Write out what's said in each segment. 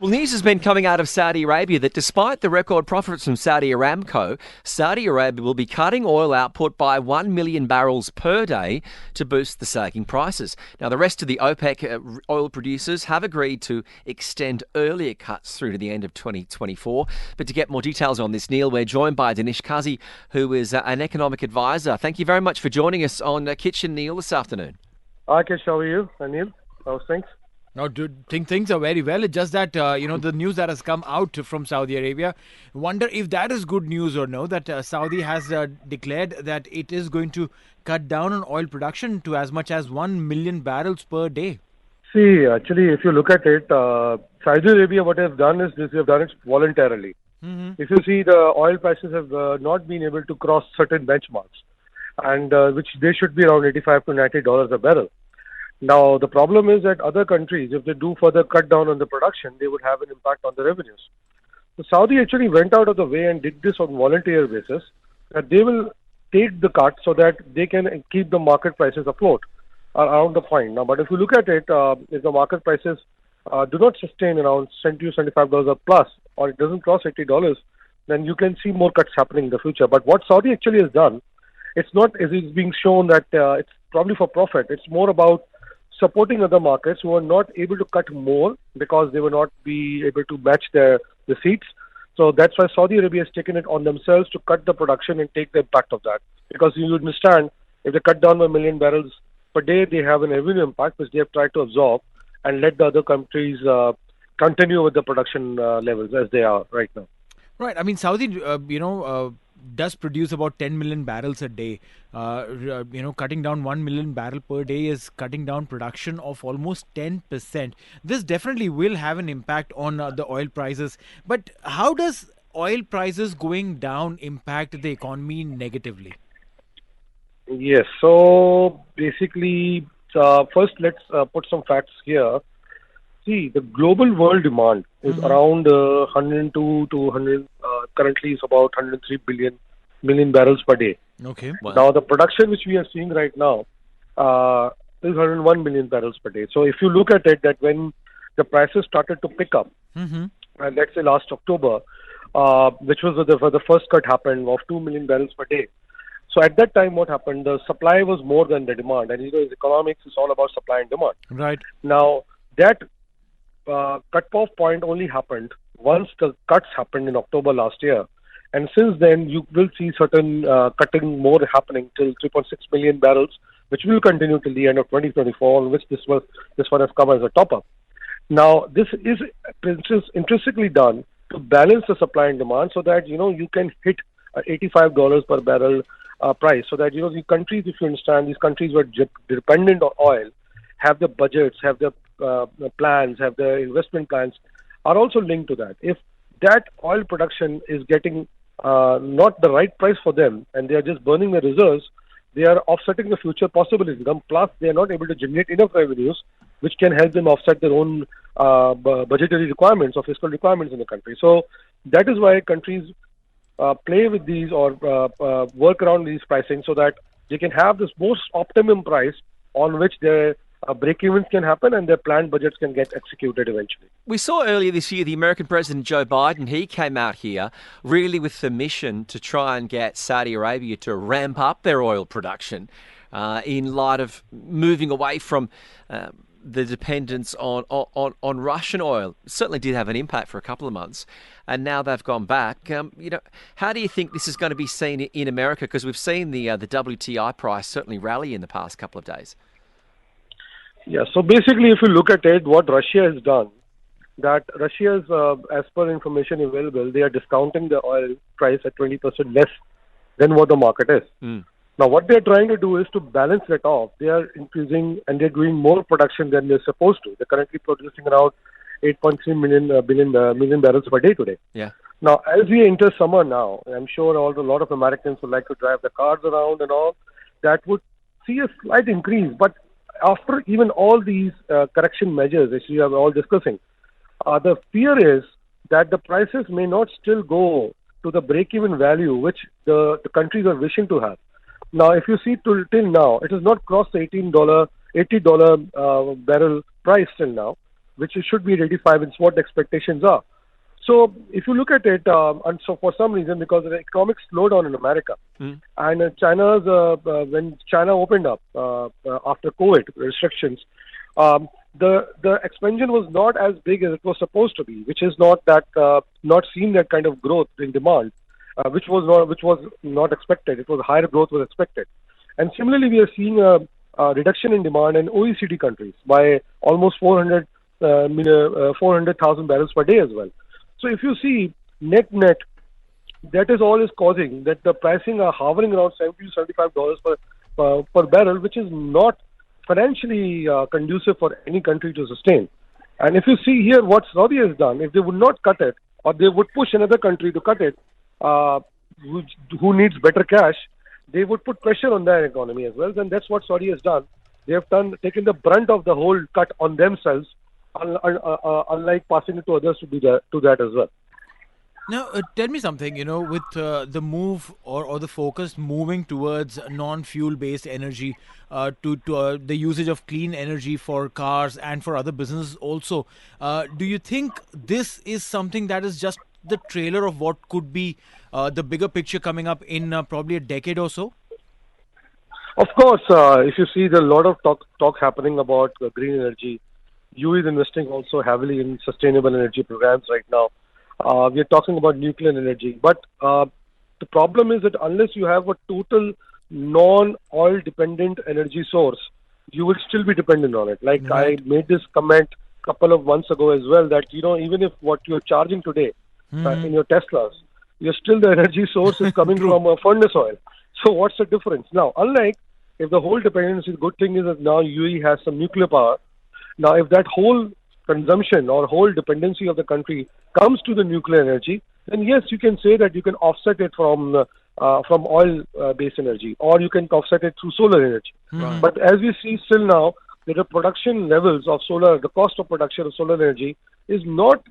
Well, news has been coming out of Saudi Arabia that despite the record profits from Saudi Aramco, Saudi Arabia will be cutting oil output by 1 million barrels per day to boost the sagging prices. Now, the rest of the OPEC oil producers have agreed to extend earlier cuts through to the end of 2024. But to get more details on this, Neil, we're joined by Danish Kazi, who is an economic advisor. Thank you very much for joining us on Kitchen Neil this afternoon. Hi, Kish, how are you? Anil, how's things? No, dude, things are very well. It's just that, the news that has come out from Saudi Arabia, wonder if that is good news or no, that Saudi has declared that it is going to cut down on oil production to as much as 1 million barrels per day. See, actually, if you look at it, Saudi Arabia, what they have done is this, they have done it voluntarily. If you see, the oil prices have not been able to cross certain benchmarks, and which they should be around $85 to $90 a barrel. Now, the problem is that other countries, if they do further cut down on the production, they would have an impact on the revenues. So Saudi actually went out of the way and did this on volunteer basis, that they will take the cut so that they can keep the market prices afloat around the point. Now, but if you look at it, if the market prices do not sustain around $70 to $75 or plus, or it doesn't cross $80, then you can see more cuts happening in the future. But what Saudi actually has done, it's not as it's being shown that it's probably for profit. It's more about supporting other markets who are not able to cut more because they will not be able to match their receipts. So that's why Saudi Arabia has taken it on themselves to cut the production and take the impact of that. Because you understand, if they cut down by 1 million barrels per day, they have an revenue impact which they have tried to absorb and let the other countries continue with the production levels as they are right now. Right. I mean, Saudi, does produce about 10 million barrels a day. Cutting down 1 million barrel per day is cutting down production of almost 10%. This definitely will have an impact on the oil prices. But how does oil prices going down impact the economy negatively? Yes. So basically, first let's put some facts here. See, the global world demand is around 102 to 100. Currently, is about 103 million barrels per day. Okay. Wow. Now, the production which we are seeing right now is 101 million barrels per day. So, if you look at it, that when the prices started to pick up, let's say last October, which was the first cut happened of 2 million barrels per day. So, at that time, what happened? The supply was more than the demand, and economics is all about supply and demand. Right. Now, that cut-off point only happened once the cuts happened in October last year. And since then, you will see certain cutting more happening till 3.6 million barrels, which will continue till the end of 2024, on which this one has come as a top-up. Now, this is intrinsically done to balance the supply and demand so that, you can hit $85 per barrel price. So that, the countries, if you understand, these countries were dependent on oil, have the budgets, have the plans, have the investment plans, are also linked to that. If that oil production is getting not the right price for them and they are just burning the reserves, they are offsetting the future possible income. Plus, they are not able to generate enough revenues which can help them offset their own budgetary requirements or fiscal requirements in the country. So that is why countries play with these or work around these pricing so that they can have this most optimum price on which their break-evens can happen and their planned budgets can get executed eventually. We saw earlier this year the American President Joe Biden, he came out here really with the mission to try and get Saudi Arabia to ramp up their oil production in light of moving away from the dependence on Russian oil. It certainly did have an impact for a couple of months, and now they've gone back. How do you think this is going to be seen in America? Because we've seen the WTI price certainly rally in the past couple of days. Yeah, so basically, if you look at it, what Russia has done, that Russia's, as per information available, they are discounting the oil price at 20% less than what the market is. Now, what they're trying to do is to balance that off. They are increasing and they're doing more production than they're supposed to. They're currently producing around 8.3 million barrels per day today. Yeah. Now, as we enter summer now, I'm sure a lot of Americans would like to drive the cars around and all. That would see a slight increase, but after even all these correction measures, as we are all discussing, the fear is that the prices may not still go to the break-even value which the countries are wishing to have. Now, if you see till now, it has not crossed the $80 barrel price till now. which it should be at 85. It's what the expectations are. So if you look at it, and so for some reason, because of the economic slowdown in America, and when China opened up after COVID restrictions, the expansion was not as big as it was supposed to be, which is not seen that kind of growth in demand, which was not expected. It was higher growth was expected, and similarly, we are seeing a reduction in demand in OECD countries by almost 400,000 barrels per day as well. So if you see net, that is all is causing that the pricing are hovering around $70 to $75 per barrel, which is not financially conducive for any country to sustain. And if you see here what Saudi has done, if they would not cut it, or they would push another country to cut it, who needs better cash, they would put pressure on their economy as well. And that's what Saudi has done. They have taken the brunt of the whole cut on themselves, unlike passing it to others to do that as well. Now, tell me something, with the move or the focus moving towards non-fuel based energy, to the usage of clean energy for cars and for other businesses also, do you think this is something that is just the trailer of what could be the bigger picture coming up in probably a decade or so? Of course, if you see, there's a lot of talk happening about green energy. UAE is investing also heavily in sustainable energy programs right now. We are talking about nuclear energy. But the problem is that unless you have a total non-oil dependent energy source, you will still be dependent on it. Like I made this comment a couple of months ago as well, that, even if what you're charging today in your Teslas, the energy source is coming from a furnace oil. So what's the difference? Now, unlike if the whole dependency, the good thing is that now UAE has some nuclear power. Now, if that whole consumption or whole dependency of the country comes to the nuclear energy, then yes, you can say that you can offset it from oil-based energy, or you can offset it through solar energy. Right. But as we see still now, that the production levels of solar, the cost of production of solar energy is not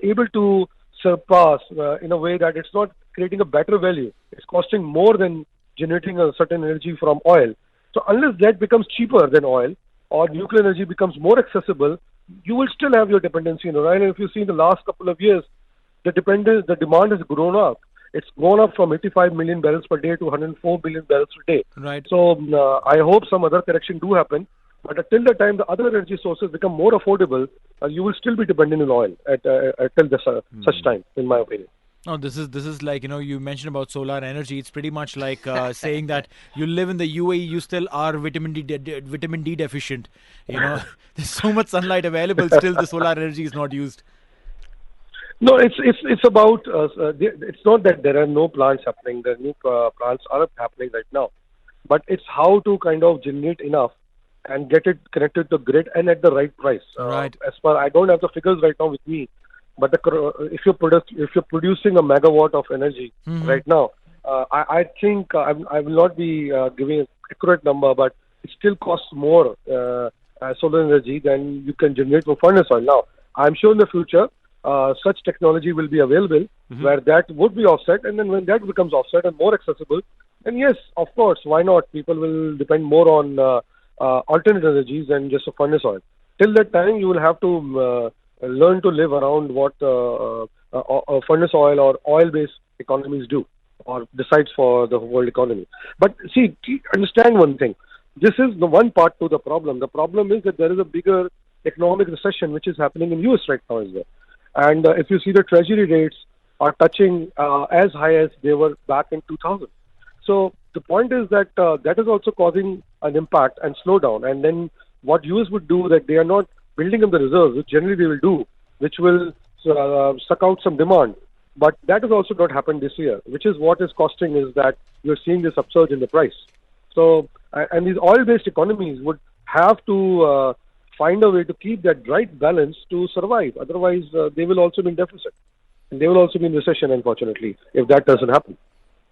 able to surpass in a way that it's not creating a better value. It's costing more than generating a certain energy from oil. So unless that becomes cheaper than oil, or nuclear energy becomes more accessible, you will still have your dependency on oil. And if you see in the last couple of years, the demand has grown up. It's grown up from 85 million barrels per day to 104 million barrels per day. Right. So I hope some other correction do happen. But until the time the other energy sources become more affordable, you will still be dependent on oil till such time, in my opinion. No, this is like, you mentioned about solar energy. It's pretty much like saying that you live in the UAE, you still are vitamin D deficient. There's so much sunlight available, still the solar energy is not used. No, it's about it's not that there are no plants happening. The new plants are happening right now, but it's how to kind of generate enough and get it connected to grid and at the right price. Right. As far I don't have the figures right now with me, but if you're producing a megawatt of energy right now, I think I will not be giving an accurate number, but it still costs more solar energy than you can generate from furnace oil. Now, I'm sure in the future such technology will be available where that would be offset, and then when that becomes offset and more accessible, then yes, of course, why not? People will depend more on alternate energies than just a furnace oil. Till that time, you will have to learn to live around what furnace oil or oil-based economies do, or decides for the world economy. But see, understand one thing. This is the one part to the problem. The problem is that there is a bigger economic recession which is happening in US right now as well. And if you see, the treasury rates are touching as high as they were back in 2000. So the point is that that is also causing an impact and slowdown. And then what US would do, that they are not building up the reserves, which generally they will do, which will suck out some demand. But that has also not happened this year, which is what is costing is that you're seeing this upsurge in the price. So, and these oil-based economies would have to find a way to keep that right balance to survive. Otherwise, they will also be in deficit. And they will also be in recession, unfortunately, if that doesn't happen.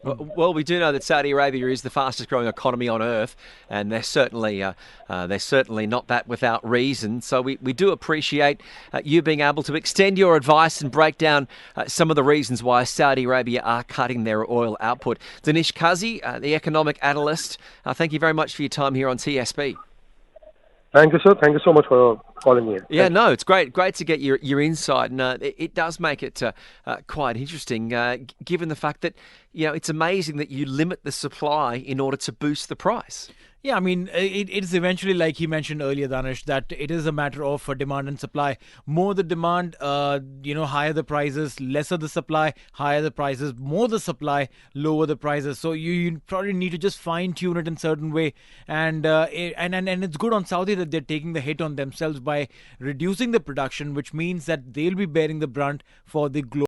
Well, we do know that Saudi Arabia is the fastest growing economy on earth, and they're certainly not that without reason. So we do appreciate you being able to extend your advice and break down some of the reasons why Saudi Arabia are cutting their oil output. Danish Kazi, the economic analyst, thank you very much for your time here on TSB. Thank you, sir. Thank you so much for calling me in. Yeah, Thank you. no, it's great to get your insight, and it does make it quite interesting, given the fact that it's amazing that you limit the supply in order to boost the price. Yeah, I mean, it's eventually, like he mentioned earlier, Danish, that it is a matter of demand and supply. More the demand, higher the prices. Lesser the supply, higher the prices. More the supply, lower the prices. So you probably need to just fine tune it in a certain way. And it's good on Saudi that they're taking the hit on themselves by reducing the production, which means that they'll be bearing the brunt for the global